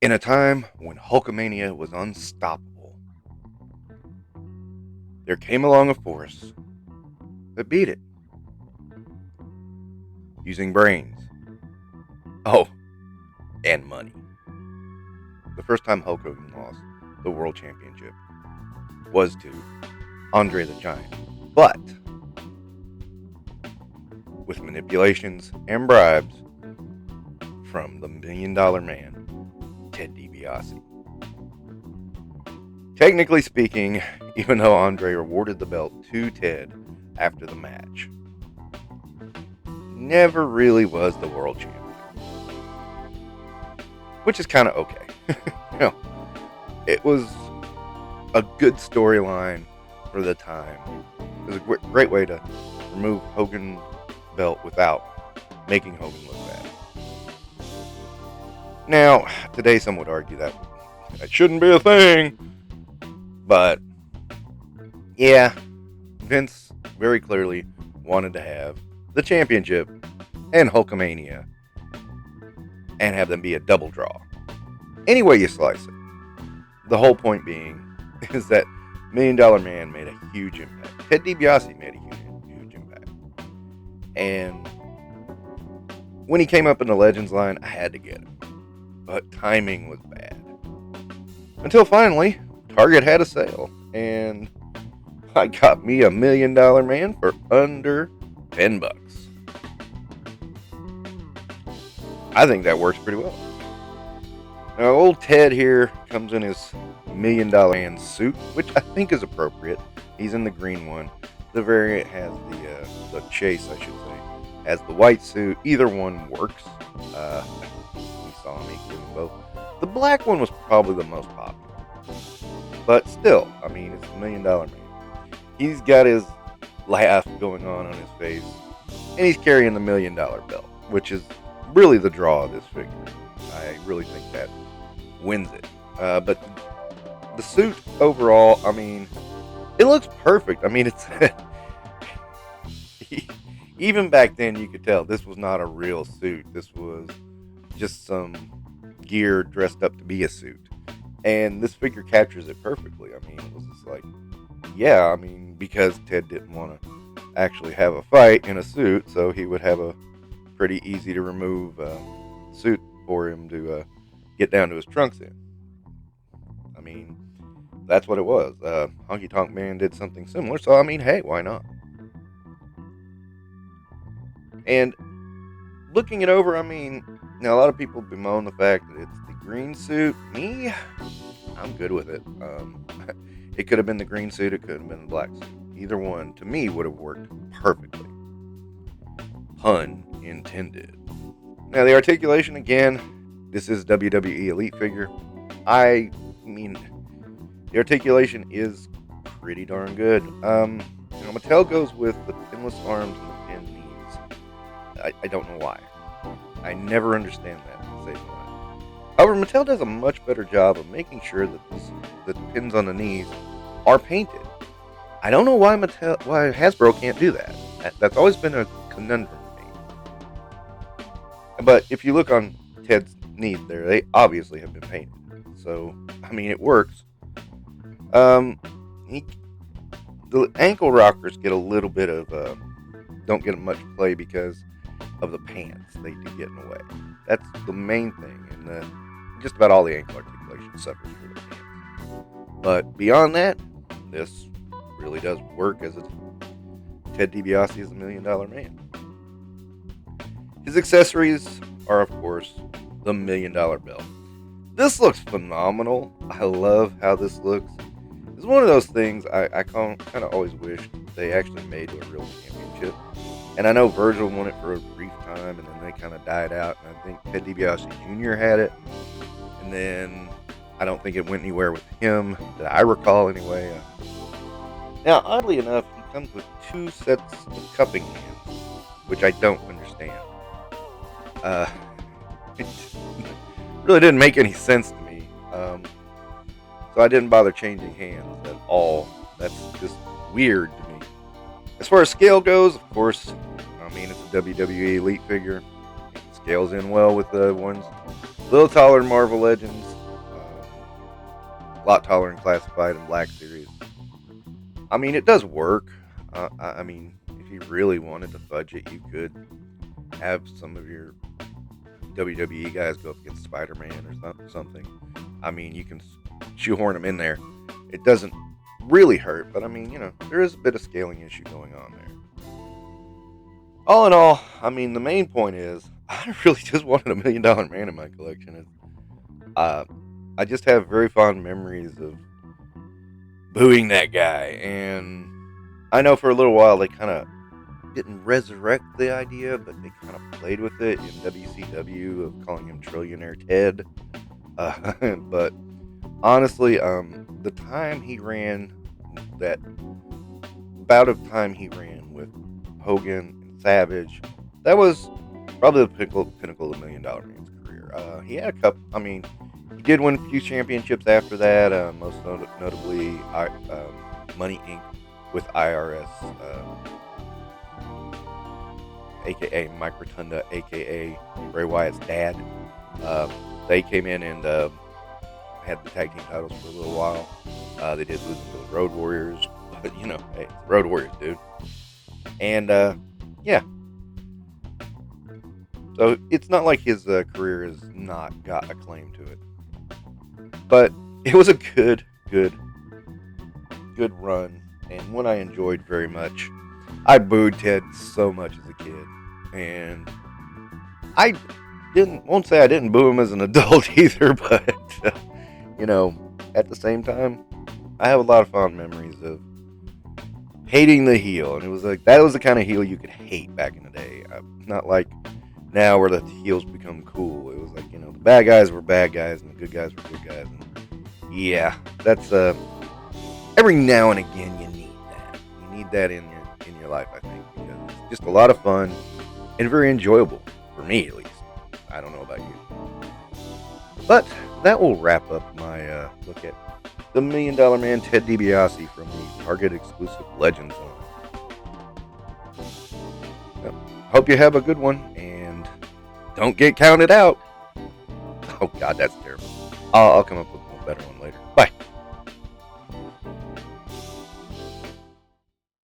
In a time when Hulkamania was unstoppable, there came along a force that beat it, using brains. Oh, and money. The first time Hulk Hogan lost the World Championship was to Andre the Giant. But with manipulations and bribes from the $1 Million Man, Ted DiBiase. Technically speaking, even though Andre awarded the belt to Ted after the match, never really was the world champion. Which is kind of okay. It was a good storyline for the time. It was a great way to remove Hogan's belt without making Hogan look bad. Now, today some would argue that shouldn't be a thing. But, yeah, Vince very clearly wanted to have the championship and Hulkamania and have them be a double draw. Any way you slice it. The whole point being is that $1 Million Man made a huge impact. Ted DiBiase made a huge impact. And when he came up in the Legends line, I had to get him. But timing was bad. Until finally, Target had a sale. And I got me a $1 Million Man for under $10. I think that works pretty well. Now, old Ted here comes in his $1 Million Man suit, which I think is appropriate. He's in the green one. The variant has the chase, I should say, has the white suit. Either one works. We saw him equally in both. The black one was probably the most popular. But still, I mean, it's $1 Million Man. He's got his laugh going on his face, and he's carrying the $1 Million belt, which is really the draw of this figure. I really think that wins it. But the suit overall, I mean, it looks perfect. I mean, it's even back then you could tell this was not a real suit. This was just some gear dressed up to be a suit. And this figure captures it perfectly. I mean, it was just like, yeah, I mean, because Ted didn't want to actually have a fight in a suit, so he would have a pretty easy to remove suit for him to get down to his trunks in. I mean, that's what it was. Honky Tonk Man did something similar, so I mean, hey, why not? And looking it over, I mean, now a lot of people bemoan the fact that it's the green suit. Me, I'm good with it. It could have been the green suit, it could have been the black suit. Either one, to me, would have worked perfectly. Pun intended. Now, the articulation, again, this is WWE Elite figure. I mean, the articulation is pretty darn good. Mattel goes with the pinless arms and the pinned knees. I don't know why. I never understand that, to say the least. However, Mattel does a much better job of making sure that the pins on the knees are painted. I don't know why Hasbro can't do that. That's always been a conundrum for me. But if you look on Ted's knees there, they obviously have been painted. So, I mean, it works. The ankle rockers get a little bit of, don't get much play because of the pants. They do get in the way. That's the main thing. And just about all the ankle articulation suffers for the pants. But beyond that, this really does work as Ted DiBiase is $1 Million Man. His accessories are, of course, the $1 Million belt. This looks phenomenal. I love how this looks. It's one of those things I kind of always wish they actually made to a real championship. And I know Virgil won it for a brief time, and then they kind of died out. And I think Ted DiBiase Jr. had it. And then I don't think it went anywhere with him, that I recall anyway. Now, oddly enough, he comes with 2 sets of cupping hands, which I don't understand. It really didn't make any sense to me. So I didn't bother changing hands at all. That's just weird to me. As far as scale goes, of course, I mean, it's a WWE Elite figure. It scales in well with the ones a little taller than Marvel Legends. a lot taller and classified and Black Series. I mean, it does work. I mean, if you really wanted to fudge it, you could have some of your WWE guys go up against Spider-Man or something. I mean, you can shoehorn them in there. It doesn't really hurt, but I mean, there is a bit of scaling issue going on there. All in all, I mean, the main point is, I really just wanted a $1 million man in my collection. I just have very fond memories of booing that guy, and I know for a little while they kind of didn't resurrect the idea, but they kind of played with it in WCW of calling him Trillionaire Ted. But honestly, the time he ran, that bout of time he ran with Hogan and Savage, that was probably the pinnacle of $1 million man's career. He had a couple. I mean, he did win a few championships after that. Most notably, Money Inc. with IRS, aka Mike Rotunda, aka Bray Wyatt's dad. They came in and had the tag team titles for a little while. They did lose to the Road Warriors, but hey, Road Warriors, dude. And yeah. So it's not like his career has not got a claim to it. But it was a good run, and one I enjoyed very much. I booed Ted so much as a kid, and I won't say I didn't boo him as an adult either, but at the same time, I have a lot of fond memories of hating the heel, and it was like, that was the kind of heel you could hate back in the day. Not like now where the heels become cool. It was like, the bad guys were bad guys and the good guys were good guys. And yeah, that's every now and again you need that. You need that in your life, I think, because it's just a lot of fun and very enjoyable for me, at least. I don't know about you, but that will wrap up my look at the $1 Million Man Ted DiBiase from the Target exclusive Legends line. Well, hope you have a good one, and don't get counted out. Oh God, that's terrible. I'll come up with a better one later.